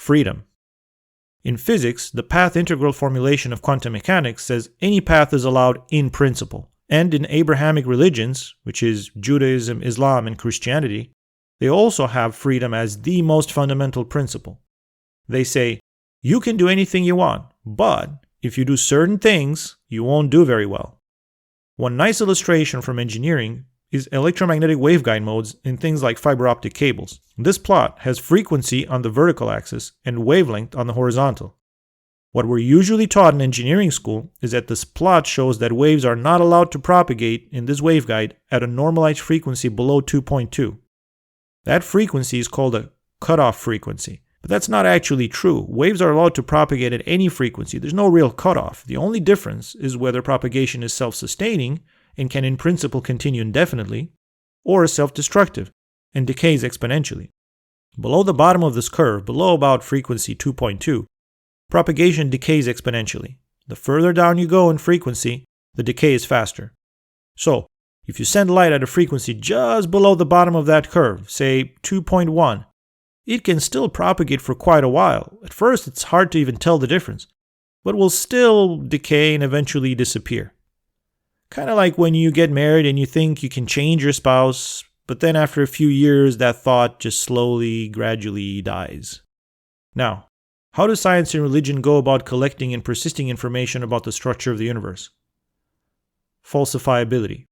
freedom. In physics, the path integral formulation of quantum mechanics says any path is allowed in principle. And in Abrahamic religions, which is Judaism, Islam, and Christianity, they also have freedom as the most fundamental principle. They say, you can do anything you want, but if you do certain things, you won't do very well. One nice illustration from engineering is electromagnetic waveguide modes in things like fiber optic cables. This plot has frequency on the vertical axis and wavelength on the horizontal. What we're usually taught in engineering school is that this plot shows that waves are not allowed to propagate in this waveguide at a normalized frequency below 2.2. That frequency is called a cutoff frequency. But that's not actually true. Waves are allowed to propagate at any frequency. There's no real cutoff. The only difference is whether propagation is self-sustaining and can in principle continue indefinitely, or is self-destructive and decays exponentially. Below the bottom of this curve, below about frequency 2.2, propagation decays exponentially. The further down you go in frequency, the decay is faster. So, if you send light at a frequency just below the bottom of that curve, say 2.1, it can still propagate for quite a while. At first, it's hard to even tell the difference, but will still decay and eventually disappear. Kind of like when you get married and you think you can change your spouse, but then after a few years, that thought just slowly, gradually dies. Now, how do science and religion go about collecting and persisting information about the structure of the universe? Falsifiability.